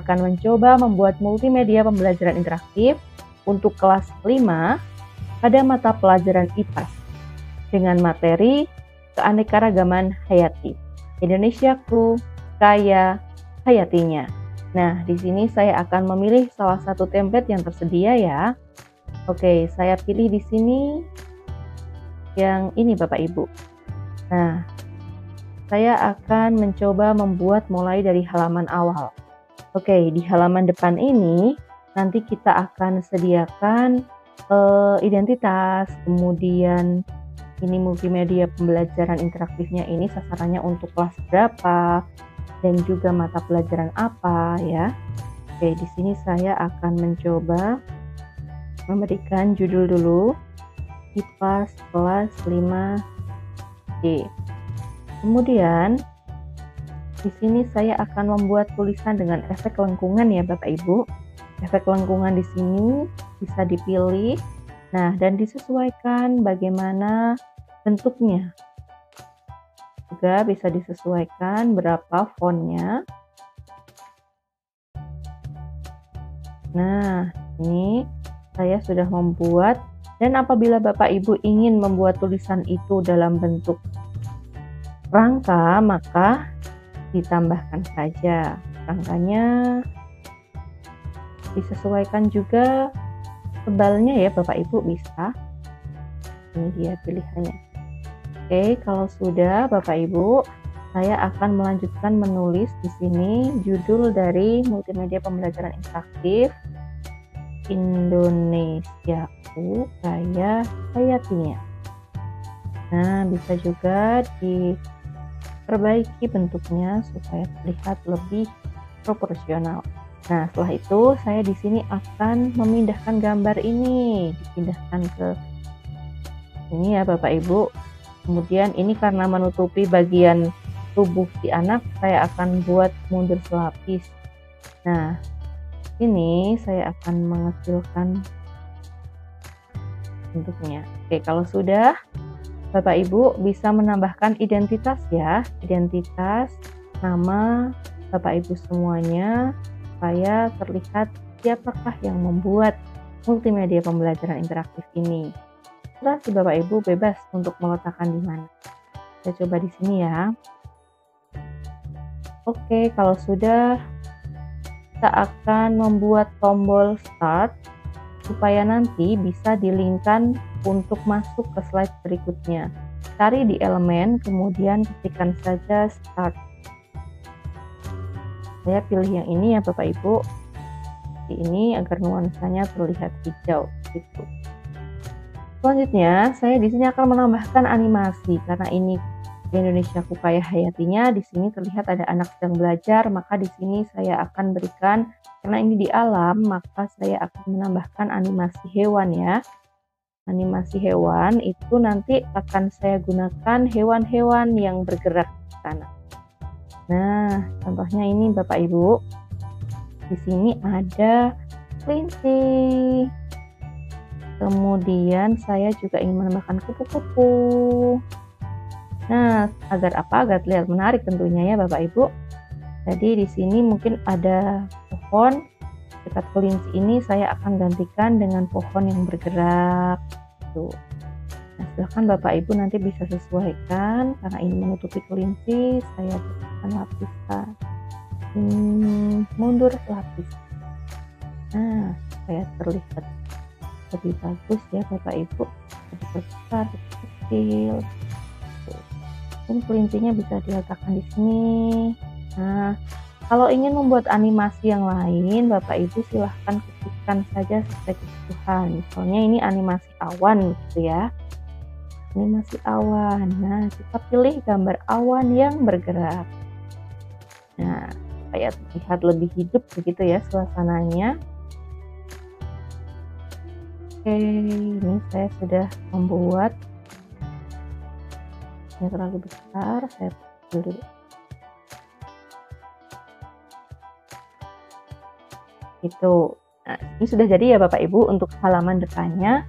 akan mencoba membuat multimedia pembelajaran interaktif untuk kelas 5 pada mata pelajaran IPAS dengan materi keanekaragaman hayati. Indonesiaku kaya hayatinya. Nah, di sini saya akan memilih salah satu template yang tersedia ya. Oke, saya pilih di sini yang ini Bapak Ibu. Nah, saya akan mencoba membuat mulai dari halaman awal. Oke, di halaman depan ini nanti kita akan sediakan identitas, kemudian ini multimedia pembelajaran interaktifnya ini sasarannya untuk kelas berapa dan juga mata pelajaran apa ya. Oke, di sini saya akan mencoba memberikan judul dulu IPAS kelas 5D. Kemudian di sini saya akan membuat tulisan dengan efek lengkungan ya Bapak Ibu. Efek lengkungan di sini bisa dipilih. Nah, dan disesuaikan bagaimana bentuknya. Juga bisa disesuaikan berapa fontnya. Nah, ini saya sudah membuat, dan apabila Bapak Ibu ingin membuat tulisan itu dalam bentuk rangka, maka ditambahkan saja rangkanya, disesuaikan juga tebalnya ya Bapak Ibu, bisa. Ini dia pilihannya. Oke, kalau sudah Bapak Ibu, saya akan melanjutkan menulis di sini judul dari multimedia pembelajaran interaktif Indonesiaku kaya hayatinya. Nah, bisa juga diperbaiki bentuknya supaya terlihat lebih proporsional. Nah, setelah itu saya di sini akan memindahkan gambar ini, dipindahkan ke ini ya Bapak Ibu. Kemudian ini karena menutupi bagian tubuh si anak, saya akan buat mundur selapis. Nah, ini saya akan mengecilkan bentuknya. Oke, kalau sudah, Bapak Ibu bisa menambahkan identitas ya, identitas nama Bapak Ibu semuanya, supaya terlihat siapakah yang membuat multimedia pembelajaran interaktif ini. Terus Bapak Ibu bebas untuk meletakkan di mana. Saya coba di sini ya. Oke, kalau sudah, kita akan membuat tombol start supaya nanti bisa di-link-kan untuk masuk ke slide berikutnya. Cari di elemen, kemudian ketikkan saja start. Saya pilih yang ini ya Bapak Ibu. Ini agar nuansanya terlihat hijau gitu. Selanjutnya, saya di sini akan menambahkan animasi karena ini Indonesiaku kaya hayatinya. Di sini terlihat ada anak sedang belajar, maka di sini saya akan berikan, karena ini di alam, maka saya akan menambahkan animasi hewan ya. Animasi hewan itu nanti akan saya gunakan hewan-hewan yang bergerak di sana. Nah, contohnya ini Bapak Ibu. Di sini ada kelinci. Kemudian saya juga ingin menambahkan kupu-kupu. Nah, agar apa? Agar terlihat menarik tentunya ya Bapak Ibu. Jadi di sini mungkin ada pohon. Dekat kelinci ini saya akan gantikan dengan pohon yang bergerak. Tuh. Nah, silahkan Bapak Ibu nanti bisa sesuaikan. Karena ini menutupi kelinci, saya berikan lapisan mundur lapis. Nah, supaya terlihat lebih bagus ya Bapak Ibu. Lebih besar, lebih kecil. Dan kelincinya bisa diletakkan di sini. Nah, kalau ingin membuat animasi yang lain, Bapak Ibu silahkan ketikkan saja sesuai kebutuhan. Misalnya ini animasi awan gitu ya. Animasi awan. Nah, kita pilih gambar awan yang bergerak. Nah, supaya terlihat lebih hidup begitu ya suasananya. Oke, ini saya sudah membuat. Ini terlalu besar, saya kecil dulu. Itu. Nah, ini sudah jadi ya Bapak Ibu untuk halaman depannya.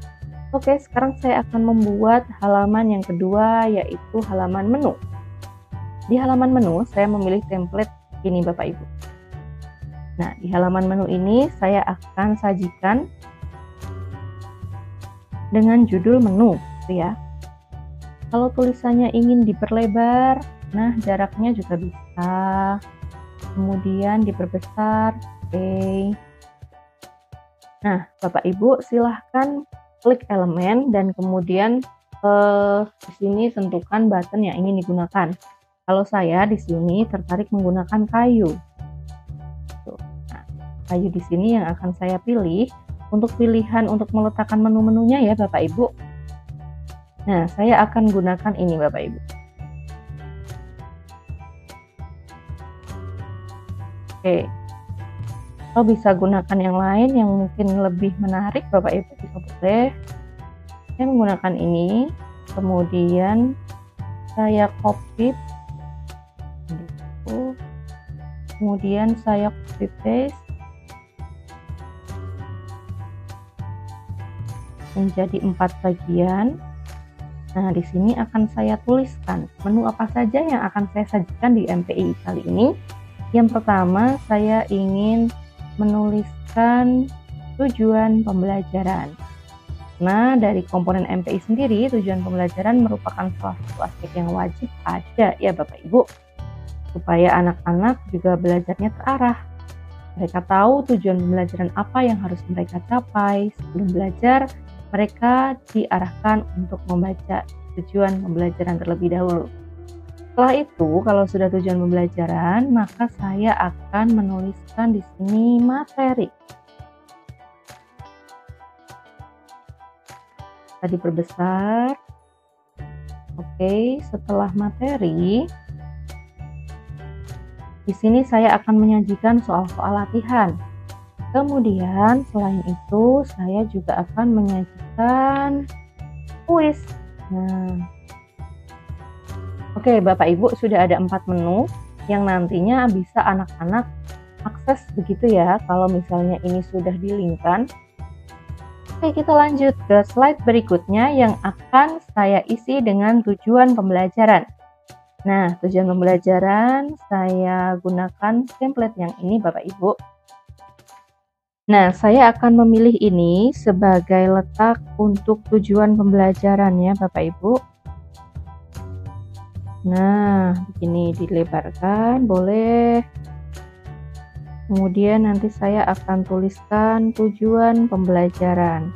Oke, sekarang saya akan membuat halaman yang kedua, yaitu halaman menu. Di halaman menu, saya memilih template ini Bapak Ibu. Nah, di halaman menu ini saya akan sajikan dengan judul menu, gitu ya. Kalau tulisannya ingin diperlebar, nah jaraknya juga bisa. Kemudian diperbesar, oke. Nah, Bapak Ibu silahkan klik elemen dan kemudian di sini tentukan button yang ingin digunakan. Kalau saya di sini tertarik menggunakan kayu. Nah, kayu di sini yang akan saya pilih untuk pilihan untuk meletakkan menu-menunya ya Bapak Ibu. Nah, saya akan gunakan ini Bapak Ibu. Oke. Atau bisa gunakan yang lain yang mungkin lebih menarik Bapak Ibu bisa boleh. Saya menggunakan ini, kemudian saya copy, kemudian saya copy paste menjadi 4 bagian. Nah, di sini akan saya tuliskan menu apa saja yang akan saya sajikan di MPI kali ini. Yang pertama, saya ingin menuliskan tujuan pembelajaran. Nah, dari komponen MPI sendiri, tujuan pembelajaran merupakan salah satu aspek yang wajib ada ya Bapak Ibu, supaya anak-anak juga belajarnya terarah. Mereka tahu tujuan pembelajaran apa yang harus mereka capai. Sebelum belajar, mereka diarahkan untuk membaca tujuan pembelajaran terlebih dahulu. Setelah itu, kalau sudah tujuan pembelajaran, maka saya akan menuliskan di sini materi. Tadi diperbesar. Oke, setelah materi, di sini saya akan menyajikan soal-soal latihan. Kemudian selain itu saya juga akan menyajikan kuis. Nah, oke Bapak Ibu, sudah ada 4 menu yang nantinya bisa anak-anak akses begitu ya kalau misalnya ini sudah di-link-kan. Oke, kita lanjut ke slide berikutnya yang akan saya isi dengan tujuan pembelajaran. Nah, tujuan pembelajaran saya gunakan template yang ini Bapak Ibu. Nah, saya akan memilih ini sebagai letak untuk tujuan pembelajaran ya Bapak Ibu. Nah, begini dilebarkan, boleh. Kemudian nanti saya akan tuliskan tujuan pembelajaran.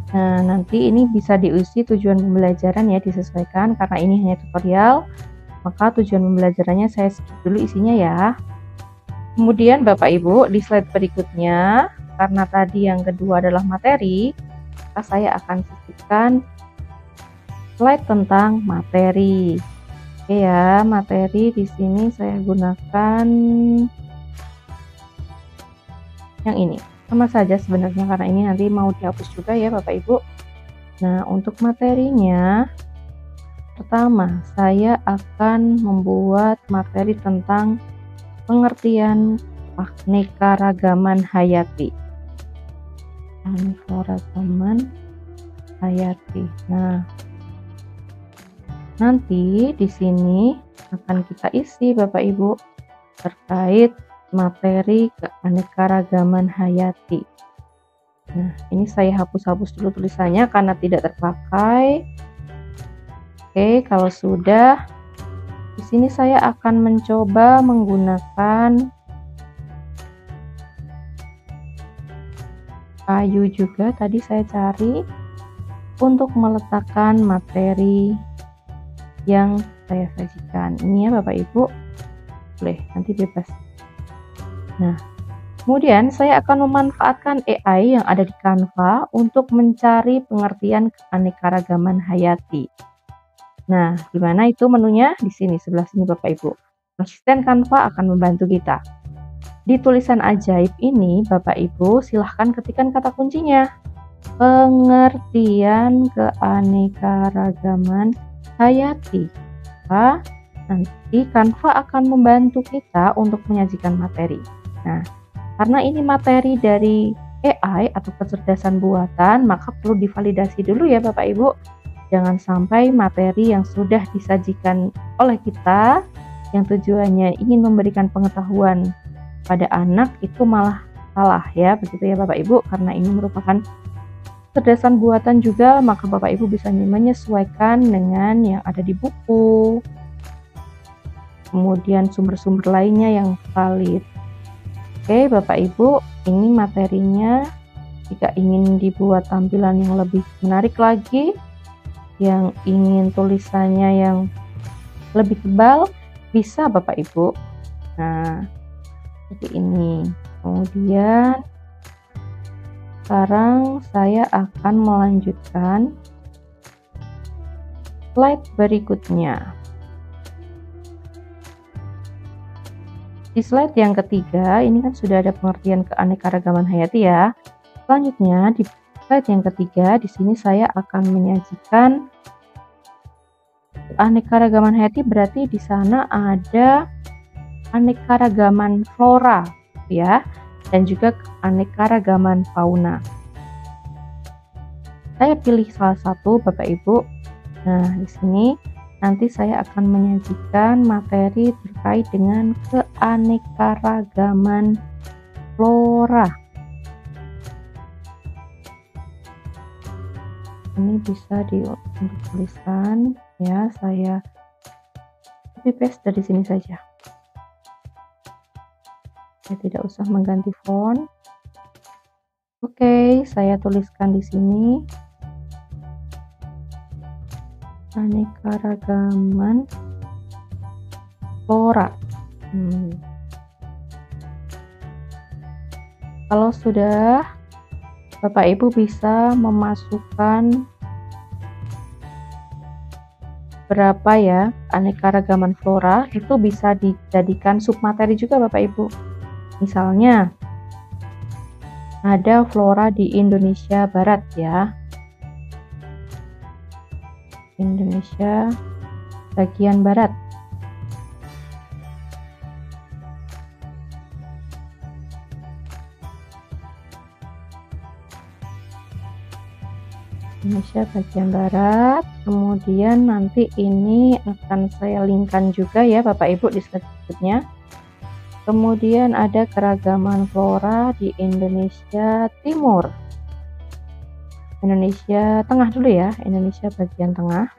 Nah, nanti ini bisa diisi tujuan pembelajaran ya, disesuaikan karena ini hanya tutorial. Maka tujuan pembelajarannya saya skip dulu isinya ya. Kemudian Bapak Ibu di slide berikutnya, karena tadi yang kedua adalah materi, maka saya akan sisipkan slide tentang materi. Oke ya, materi di sini saya gunakan yang ini. Sama saja sebenarnya karena ini nanti mau dihapus juga ya Bapak Ibu. Nah, untuk materinya, pertama saya akan membuat materi tentang pengertian keanekaragaman hayati. Keanekaragaman hayati. Nah, nanti di sini akan kita isi Bapak Ibu terkait materi keanekaragaman hayati. Nah, ini saya hapus-hapus dulu tulisannya karena tidak terpakai. Oke, kalau sudah, di sini saya akan mencoba menggunakan kayu juga. Tadi saya cari untuk meletakkan materi yang saya sajikan. Ini ya Bapak Ibu, boleh nanti bebas. Nah, kemudian saya akan memanfaatkan AI yang ada di Canva untuk mencari pengertian keanekaragaman hayati. Nah, gimana itu menunya? Di sini, sebelah sini Bapak Ibu. Asisten Canva akan membantu kita. Di tulisan ajaib ini, Bapak Ibu silahkan ketikkan kata kuncinya. Pengertian keanekaragaman hayati. Nanti Canva akan membantu kita untuk menyajikan materi. Nah, karena ini materi dari AI atau kecerdasan buatan, maka perlu divalidasi dulu ya Bapak Ibu. Jangan sampai materi yang sudah disajikan oleh kita yang tujuannya ingin memberikan pengetahuan pada anak itu malah salah ya, begitu ya Bapak Ibu. Karena ini merupakan kecerdasan buatan juga, maka Bapak Ibu bisa menyesuaikan dengan yang ada di buku, kemudian sumber-sumber lainnya yang valid. Oke Bapak Ibu, ini materinya. Jika ingin dibuat tampilan yang lebih menarik lagi, yang ingin tulisannya yang lebih tebal, bisa Bapak Ibu. Nah, seperti ini. Kemudian sekarang saya akan melanjutkan slide berikutnya. Di slide yang ketiga, ini kan sudah ada pengertian keanekaragaman hayati ya. Selanjutnya di slide yang ketiga, di sini saya akan menyajikan keanekaragaman hayati, berarti di sana ada keanekaragaman flora ya, dan juga keanekaragaman fauna. Saya pilih salah satu Bapak Ibu. Nah, di sini nanti saya akan menyajikan materi terkait dengan keanekaragaman flora. Ini bisa untuk tulisan ya, saya copy paste dari sini saja. Saya tidak usah mengganti font. Oke, saya tuliskan di sini keanekaragaman flora. Kalau sudah, Bapak Ibu bisa memasukkan berapa ya keanekaragaman flora, itu bisa dijadikan submateri juga Bapak Ibu. Misalnya ada flora di Indonesia Barat ya, Indonesia bagian barat. Indonesia bagian barat. Kemudian nanti ini akan saya linkkan juga ya Bapak Ibu di slide berikutnya. Kemudian ada keragaman flora di Indonesia Timur. Indonesia Tengah dulu ya, Indonesia bagian tengah.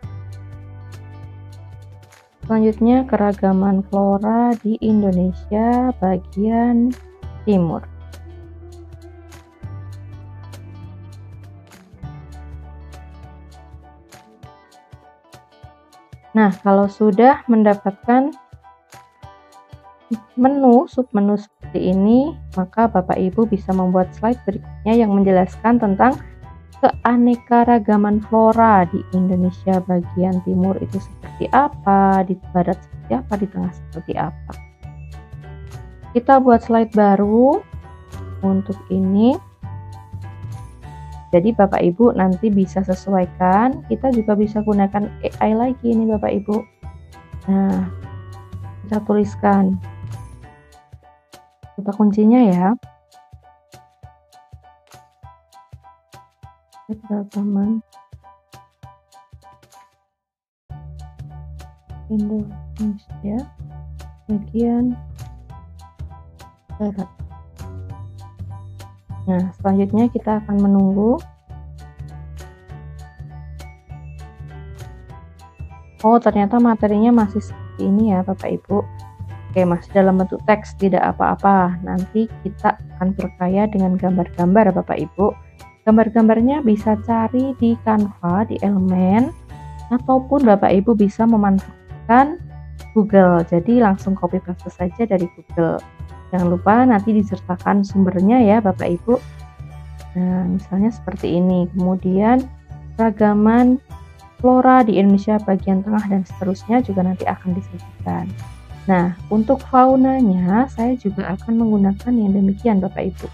Selanjutnya keragaman flora di Indonesia bagian timur. Nah, kalau sudah mendapatkan submenu seperti ini, maka Bapak Ibu bisa membuat slide berikutnya yang menjelaskan tentang keanekaragaman flora di Indonesia bagian timur itu seperti apa, di barat seperti apa, di tengah seperti apa. Kita buat slide baru untuk ini. Jadi Bapak Ibu nanti bisa sesuaikan, kita juga bisa gunakan AI lagi ini Bapak Ibu. Nah, kita tuliskan kata kuncinya ya. Keragaman Indonesia bagian barat. Nah, selanjutnya kita akan menunggu. Oh, ternyata materinya masih seperti ini ya Bapak Ibu. Oke, masih dalam bentuk teks, tidak apa-apa. Nanti kita akan perkaya dengan gambar-gambar Bapak Ibu. Gambar-gambarnya bisa cari di Canva, di elemen, ataupun Bapak Ibu bisa memanfaatkan Google. Jadi langsung copy paste saja dari Google. Jangan lupa nanti disertakan sumbernya ya Bapak Ibu. Nah, misalnya seperti ini. Kemudian keragaman flora di Indonesia bagian tengah dan seterusnya juga nanti akan disajikan. Nah, untuk faunanya saya juga akan menggunakan yang demikian Bapak Ibu.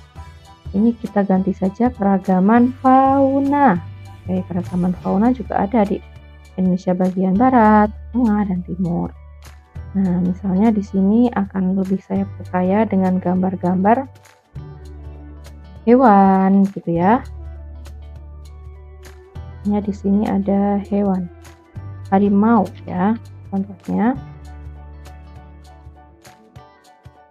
Ini kita ganti saja keragaman fauna. Oke, keragaman fauna juga ada di Indonesia bagian barat, tengah, dan timur. Nah, misalnya di sini akan lebih saya perkaya dengan gambar-gambar hewan gitu ya. Ya, di sini ada hewan. Harimau ya, contohnya.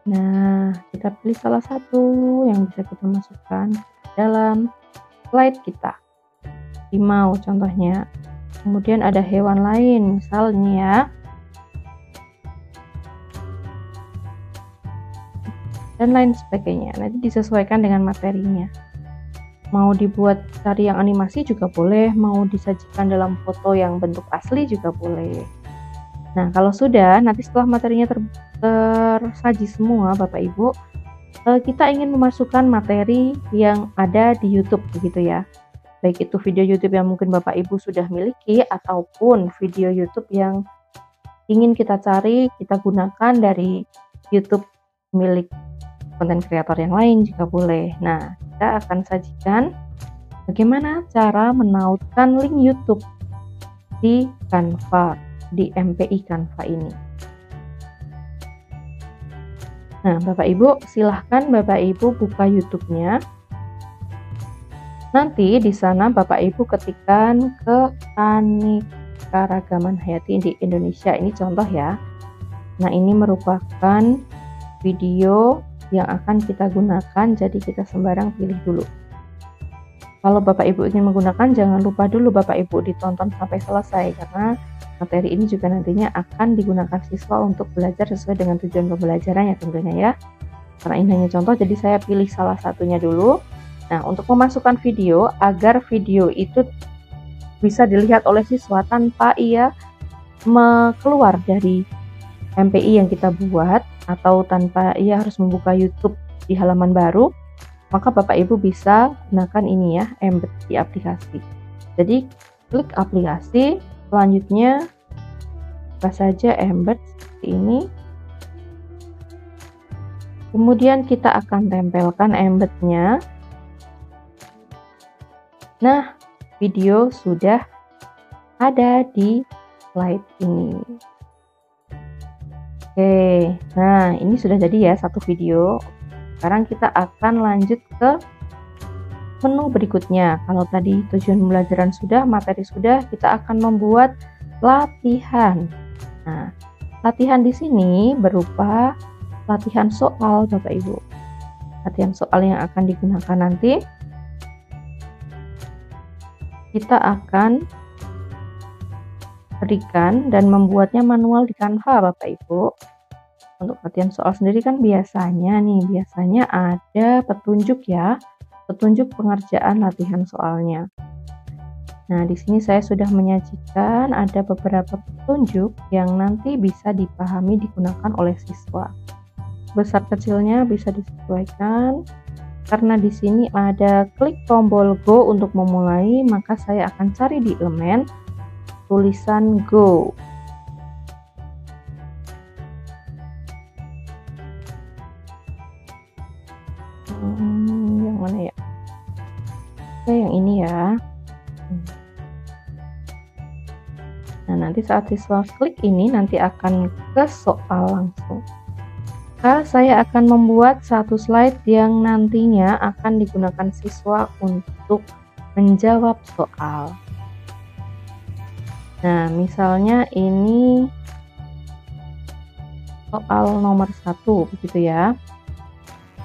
Nah, kita pilih salah satu yang bisa kita masukkan dalam slide kita. Harimau contohnya. Kemudian ada hewan lain, misalnya ya. Dan lain sebagainya. Nanti disesuaikan dengan materinya. Mau dibuat cari yang animasi juga boleh, mau disajikan dalam foto yang bentuk asli juga boleh. Nah, kalau sudah, nanti setelah materinya tersaji semua, Bapak Ibu, kita ingin memasukkan materi yang ada di YouTube, begitu ya. Baik itu video YouTube yang mungkin Bapak Ibu sudah miliki, ataupun video YouTube yang ingin kita cari, kita gunakan dari YouTube milik konten kreator yang lain juga boleh. Nah, kita akan sajikan bagaimana cara menautkan link YouTube di Canva, di MPI Canva ini. Nah, Bapak Ibu, silahkan Bapak Ibu buka YouTube-nya. Nanti di sana Bapak Ibu ketikkan Keanekaragaman Hayati di Indonesia. Ini contoh ya. Nah, ini merupakan video yang akan kita gunakan, jadi kita sembarang pilih dulu. Kalau Bapak Ibu ingin menggunakan, jangan lupa dulu Bapak Ibu ditonton sampai selesai, karena materi ini juga nantinya akan digunakan siswa untuk belajar sesuai dengan tujuan pembelajarannya tentunya ya. Karena ini hanya contoh, jadi saya pilih salah satunya dulu. Nah, untuk memasukkan video, agar video itu bisa dilihat oleh siswa tanpa ia keluar dari MPI yang kita buat, atau tanpa ia harus membuka YouTube di halaman baru, maka Bapak Ibu bisa gunakan ini ya, embed di aplikasi. Jadi klik aplikasi, selanjutnya buka saja embed seperti ini. Kemudian kita akan tempelkan embednya. Nah, video sudah ada di slide ini. Oke, nah ini sudah jadi ya satu video. Sekarang kita akan lanjut ke menu berikutnya. Kalau tadi tujuan pembelajaran sudah, materi sudah, kita akan membuat latihan. Nah, latihan di sini berupa latihan soal, Bapak Ibu. Latihan soal yang akan digunakan nanti. Kita akan berikan dan membuatnya manual di Canva, Bapak Ibu. Untuk latihan soal sendiri kan biasanya ada petunjuk ya, petunjuk pengerjaan latihan soalnya. Nah, di sini saya sudah menyajikan ada beberapa petunjuk yang nanti bisa dipahami digunakan oleh siswa. Besar kecilnya bisa disesuaikan. Karena di sini ada klik tombol Go untuk memulai, maka saya akan cari di elemen tulisan Go. Yang mana ya? Oke, yang ini ya. Nah, nanti saat siswa klik ini nanti akan ke soal langsung. Saya akan membuat satu slide yang nantinya akan digunakan siswa untuk menjawab soal. Nah, misalnya ini soal nomor 1, begitu ya.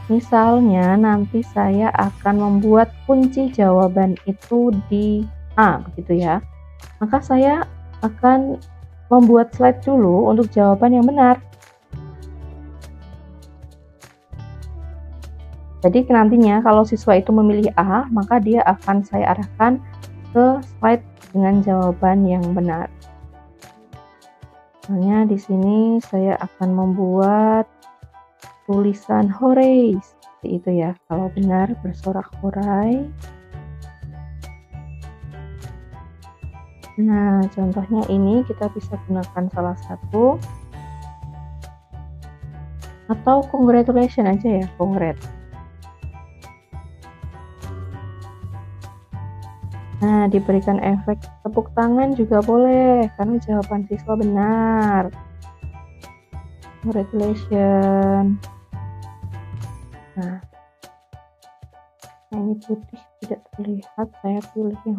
Misalnya nanti saya akan membuat kunci jawaban itu di A, begitu ya. Maka saya akan membuat slide dulu untuk jawaban yang benar. Jadi nantinya kalau siswa itu memilih A, maka dia akan saya arahkan ke slide dengan jawaban yang benar. Misalnya di sini saya akan membuat tulisan hore, seperti itu ya. Kalau benar bersorak horai. Nah, contohnya ini kita bisa gunakan salah satu, atau congratulations aja ya, congrats. Nah, diberikan efek tepuk tangan juga boleh, karena jawaban siswa benar. Congratulations. Nah, ini putih tidak terlihat, saya pilih yang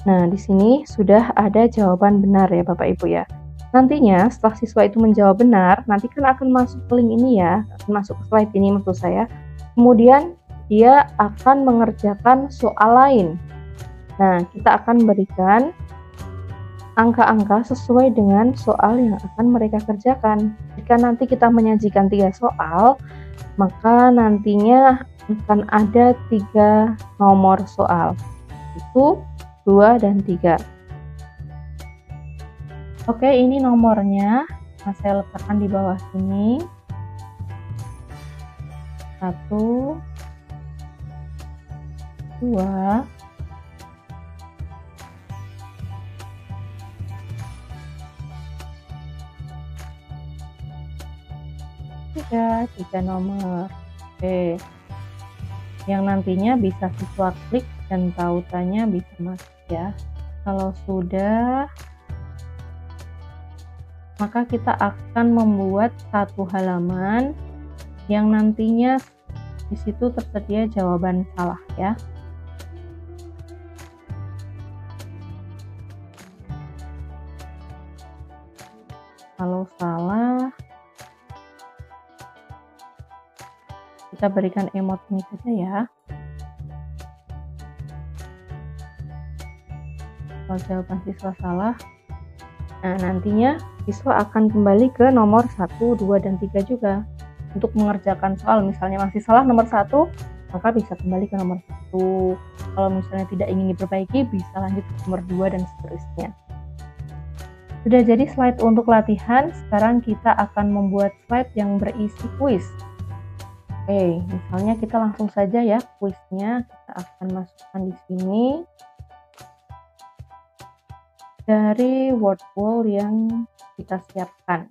Nah, di sini sudah ada jawaban benar ya Bapak Ibu ya. Nantinya setelah siswa itu menjawab benar, nanti kan akan masuk ke link ini ya, akan masuk ke slide ini maksud saya. Kemudian dia akan mengerjakan soal lain. Nah, kita akan berikan angka-angka sesuai dengan soal yang akan mereka kerjakan. Jika nanti kita menyajikan 3 soal, maka nantinya akan ada 3 nomor soal. Itu 2 dan 3. Oke, ini nomornya. Nah, saya letakkan di bawah sini. 1, 2, 3 nomor. Oke. Yang nantinya bisa siswa klik dan tautannya bisa masuk ya. Kalau sudah, maka kita akan membuat satu halaman yang nantinya di situ tersedia jawaban salah ya. Kalau salah, kita berikan emot ini saja ya. Kalau jawaban siswa salah, nah nantinya siswa akan kembali ke nomor 1, 2, dan 3 juga untuk mengerjakan soal. Misalnya masih salah nomor 1, maka bisa kembali ke nomor 1. Kalau misalnya tidak ingin diperbaiki, bisa lanjut ke nomor 2 dan seterusnya. Sudah jadi slide untuk latihan. Sekarang kita akan membuat slide yang berisi kuis. Oke, misalnya kita langsung saja ya kuisnya kita akan masukkan di sini dari word wall yang kita siapkan.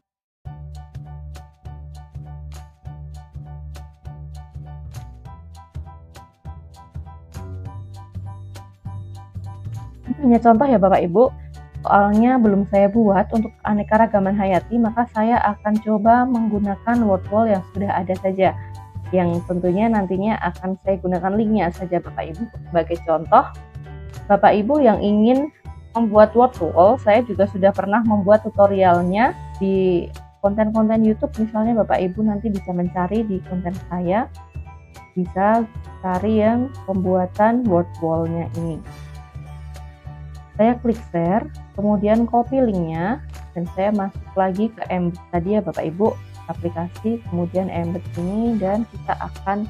Ini hanya contoh ya Bapak Ibu, soalnya belum saya buat untuk keanekaragaman hayati, maka saya akan coba menggunakan word wall yang sudah ada saja, yang tentunya nantinya akan saya gunakan linknya saja Bapak Ibu sebagai contoh. Bapak Ibu yang ingin membuat word wall, saya juga sudah pernah membuat tutorialnya di konten-konten YouTube. Misalnya Bapak Ibu nanti bisa mencari di konten saya, bisa cari yang pembuatan word wall-nya ini. Saya klik share, kemudian copy linknya, dan saya masuk lagi ke embed tadi ya Bapak Ibu, aplikasi, kemudian embed ini, dan kita akan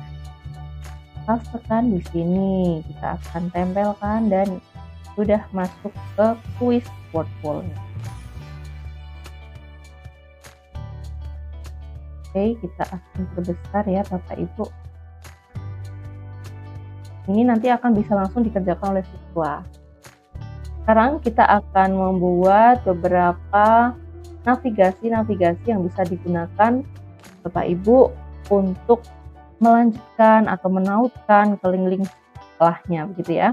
pastekan di sini, kita akan tempelkan dan sudah masuk ke kuis word wall-nya. Oke, kita akan perbesar ya Bapak Ibu. Ini nanti akan bisa langsung dikerjakan oleh siswa. Sekarang kita akan membuat beberapa navigasi-navigasi yang bisa digunakan Bapak Ibu untuk melanjutkan atau menautkan ke link-link setelahnya begitu ya.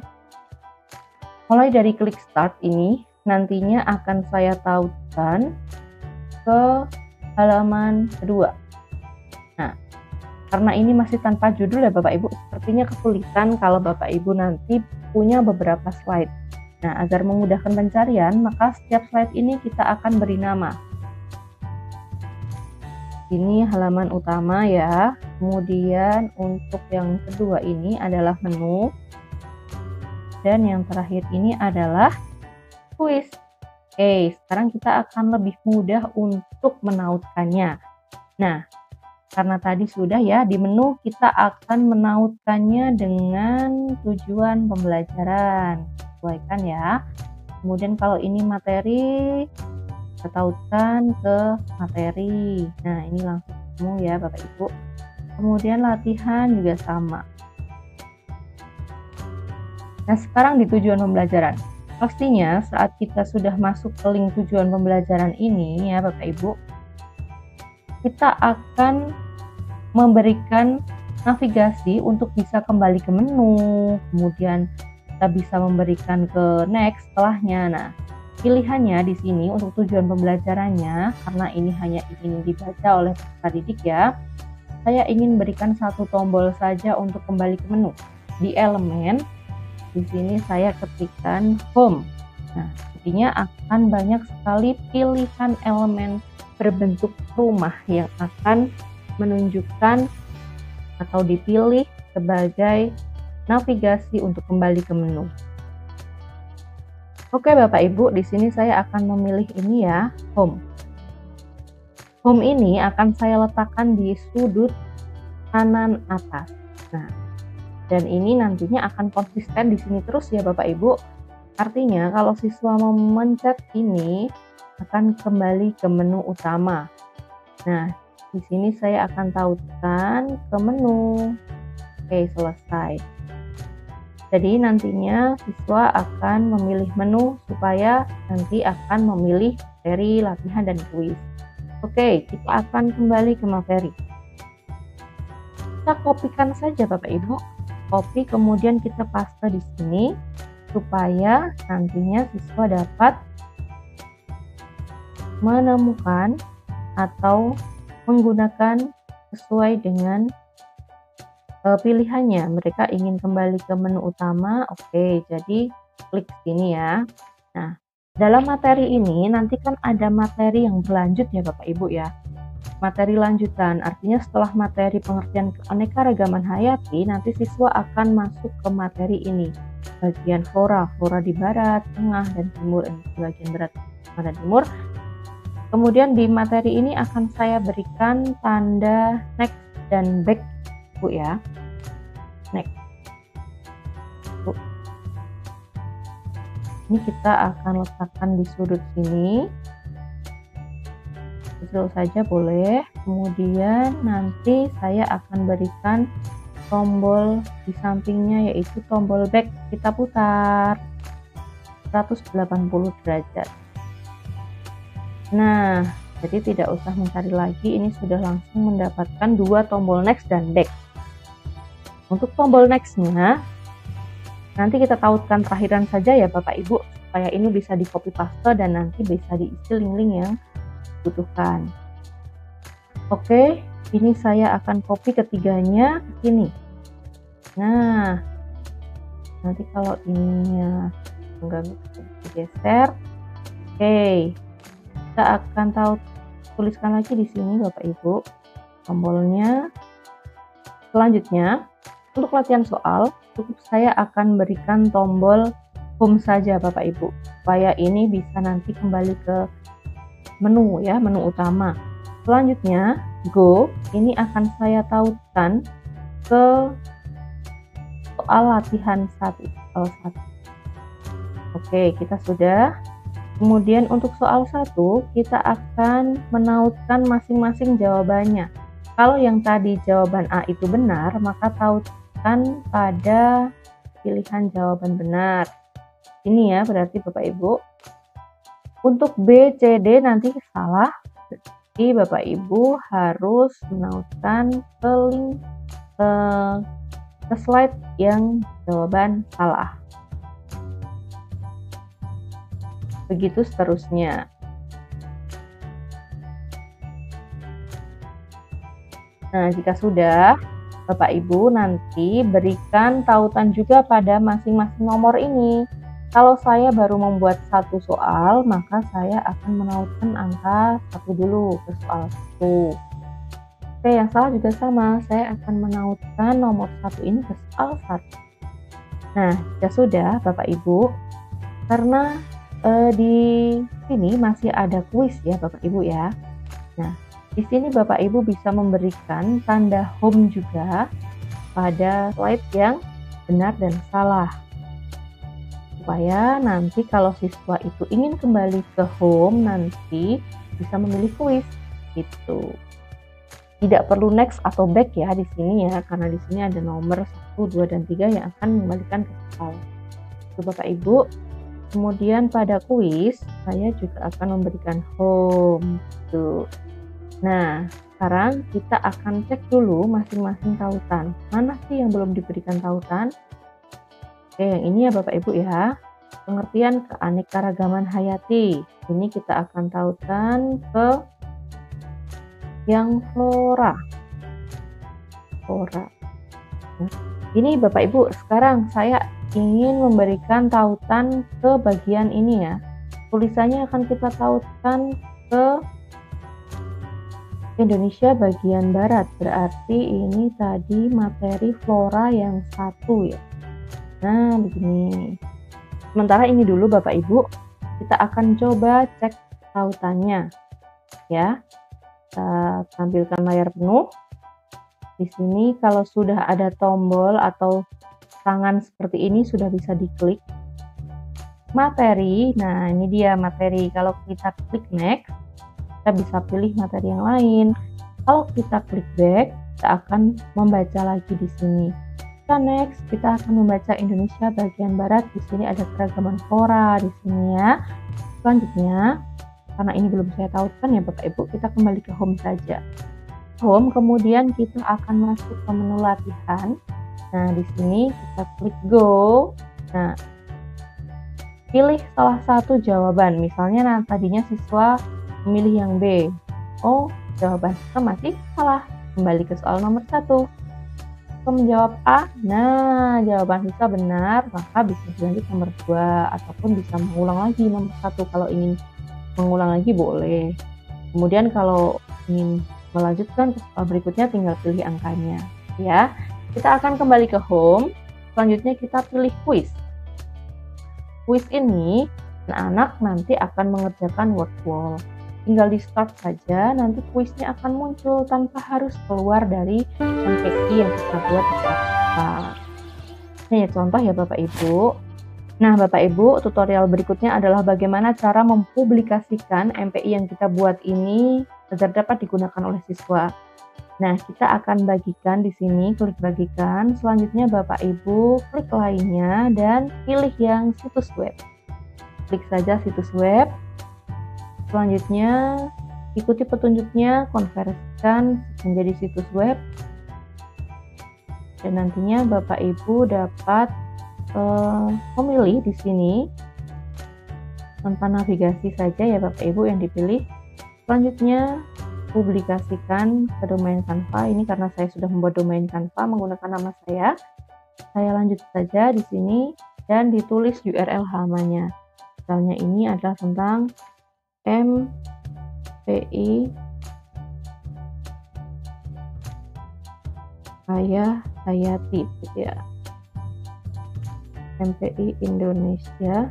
Mulai dari klik start ini nantinya akan saya tautkan ke halaman kedua. Nah, karena ini masih tanpa judul ya Bapak Ibu, sepertinya kesulitan kalau Bapak Ibu nanti punya beberapa slide. Nah, agar memudahkan pencarian, maka setiap slide ini kita akan beri nama. Ini halaman utama ya. Kemudian untuk yang kedua ini adalah menu. Dan yang terakhir ini adalah kuis. Oke, sekarang kita akan lebih mudah untuk menautkannya. Nah, karena tadi sudah ya, di menu kita akan menautkannya dengan tujuan pembelajaran. Sesuaikan ya. Kemudian kalau ini materi, kita tautkan ke materi. Nah, ini langsung ketemu ya Bapak Ibu. Kemudian latihan juga sama. Nah, sekarang di tujuan pembelajaran. Pastinya saat kita sudah masuk ke link tujuan pembelajaran ini ya Bapak Ibu, kita akan memberikan navigasi untuk bisa kembali ke menu, kemudian kita bisa memberikan ke next setelahnya. Nah, pilihannya di sini untuk tujuan pembelajarannya, karena ini hanya ingin dibaca oleh peserta didik ya, saya ingin berikan satu tombol saja untuk kembali ke menu. Di elemen, di sini saya ketikkan home. Nah, artinya akan banyak sekali pilihan elemen berbentuk rumah yang akan menunjukkan atau dipilih sebagai navigasi untuk kembali ke menu. Oke Bapak Ibu, di sini saya akan memilih ini ya, home. Home ini akan saya letakkan di sudut kanan atas. Nah, dan ini nantinya akan konsisten di sini terus ya Bapak Ibu. Artinya kalau siswa memencet ini akan kembali ke menu utama. Nah, di sini saya akan tautkan ke menu. Oke, selesai. Jadi nantinya siswa akan memilih menu supaya nanti akan memilih materi, latihan, dan kuis. Oke, kita akan kembali ke materi. Kita kopikan saja Bapak Ibu. Copy kemudian kita paste di sini supaya nantinya siswa dapat menemukan atau menggunakan sesuai dengan pilihannya. Mereka ingin kembali ke menu utama, oke, jadi klik sini ya. Nah, dalam materi ini nanti kan ada materi yang berlanjut ya Bapak Ibu ya. Materi lanjutan, artinya setelah materi pengertian keanekaragaman hayati, nanti siswa akan masuk ke materi ini. Bagian flora di barat, tengah, dan timur. Ini bagian barat, tengah, dan timur. Kemudian di materi ini akan saya berikan tanda next dan back Bu ya. Next. Bu. Ini kita akan letakkan di sudut sini. Kecil saja boleh. Kemudian nanti saya akan berikan tombol di sampingnya yaitu tombol back. Kita putar 180 derajat. Nah, jadi tidak usah mencari lagi, ini sudah langsung mendapatkan dua tombol next dan back. Untuk tombol next-nya, nanti kita tautkan terakhiran saja ya Bapak Ibu, supaya ini bisa di copy paste dan nanti bisa diisi link-link yang dibutuhkan. Oke, ini saya akan copy ketiganya ke sini. Nah, nanti kalau ininya enggak digeser, oke, kita akan tuliskan lagi di sini Bapak Ibu tombolnya. Selanjutnya, untuk latihan soal, cukup saya akan berikan tombol home saja Bapak Ibu, supaya ini bisa nanti kembali ke menu ya, menu utama. Selanjutnya, go, ini akan saya tautkan ke soal latihan 1. Oke, kita sudah. Kemudian untuk soal 1, kita akan menautkan masing-masing jawabannya. Kalau yang tadi jawaban A itu benar, maka tautkan pada pilihan jawaban benar. Ini ya berarti Bapak Ibu. Untuk B, C, D nanti salah. Jadi Bapak Ibu harus menautkan ke link ke slide yang jawaban salah. Begitu seterusnya. Nah, jika sudah, Bapak Ibu nanti berikan tautan juga pada masing-masing nomor ini. Kalau saya baru membuat satu soal, maka saya akan menautkan angka 1 dulu ke soal 1. Oke, yang salah juga sama, saya akan menautkan nomor 1 ini ke soal 1. Nah, jika sudah Bapak Ibu, karena di sini masih ada kuis ya Bapak Ibu ya. Nah, di sini Bapak Ibu bisa memberikan tanda home juga pada slide yang benar dan salah. Supaya nanti kalau siswa itu ingin kembali ke home nanti bisa memilih kuis gitu. Tidak perlu next atau back ya di sini ya, karena di sini ada nomor 1, 2, dan 3 yang akan mengembalikan ke soal. Itu Bapak Ibu. Kemudian pada kuis saya juga akan memberikan home tuh. Nah, sekarang kita akan cek dulu masing-masing tautan. Mana sih yang belum diberikan tautan? Oke, yang ini ya Bapak Ibu ya. Pengertian keanekaragaman hayati. Ini kita akan tautan ke yang flora. Nah, ini Bapak Ibu, sekarang saya ingin memberikan tautan ke bagian ini ya. Tulisannya akan kita tautkan ke Indonesia bagian barat, berarti ini tadi materi flora yang 1 ya. Nah, begini. Sementara ini dulu Bapak Ibu, kita akan coba cek tautannya ya. Kita tampilkan layar penuh. Di sini kalau sudah ada tombol atau tangan seperti ini sudah bisa diklik. Materi, nah ini dia materi. Kalau kita klik next, kita bisa pilih materi yang lain. Kalau kita klik back, kita akan membaca lagi di sini. Kita next, kita akan membaca Indonesia bagian barat. Di sini ada keragaman flora di sini ya. Selanjutnya, karena ini belum saya tautkan ya Bapak Ibu, kita kembali ke home saja. Home, kemudian kita akan masuk ke menu latihan. Nah, di sini kita klik go. Nah, pilih salah satu jawaban. Misalnya tadinya siswa memilih yang B. Oh, jawaban kita masih salah. Kembali ke soal nomor 1. Jika menjawab A, nah jawaban siswa benar, maka bisa dilanjut nomor 2 ataupun bisa mengulang lagi nomor 1. Kalau ingin mengulang lagi boleh. Kemudian kalau ingin melanjutkan ke soal berikutnya tinggal pilih angkanya ya. Kita akan kembali ke home. Selanjutnya kita pilih quiz. Quiz ini anak-anak nanti akan mengerjakan word wall. Tinggal di start saja, nanti kuisnya akan muncul tanpa harus keluar dari MPI yang kita buat di kertas. Ini ya contoh ya Bapak Ibu. Nah Bapak Ibu, tutorial berikutnya adalah bagaimana cara mempublikasikan MPI yang kita buat ini agar dapat digunakan oleh siswa. Nah kita akan bagikan di sini, klik bagikan. Selanjutnya Bapak Ibu klik lainnya dan pilih yang situs web. Klik saja situs web. Selanjutnya, ikuti petunjuknya, konversikan menjadi situs web. Dan nantinya Bapak Ibu dapat memilih di sini tanpa navigasi saja ya Bapak Ibu yang dipilih. Selanjutnya, publikasikan ke domain Canva. Ini karena saya sudah membuat domain Canva menggunakan nama saya. Saya lanjut saja di sini dan ditulis URL halamannya. Misalnya ini adalah tentang MPI Hayati gitu ya. MPI Indonesia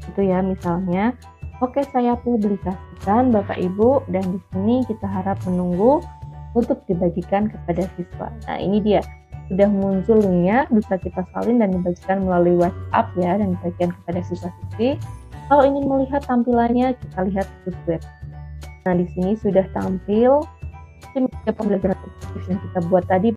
gitu ya misalnya. Oke, saya publikasikan Bapak Ibu dan di sini kita harap menunggu untuk dibagikan kepada siswa. Nah, ini dia sudah muncul linknya, bisa kita salin dan dibagikan melalui WhatsApp ya dan dibagikan kepada siswa-siswi. Kalau ingin melihat tampilannya, kita lihat situs web. Nah, di sini sudah tampil media pembelajaran yang kita buat tadi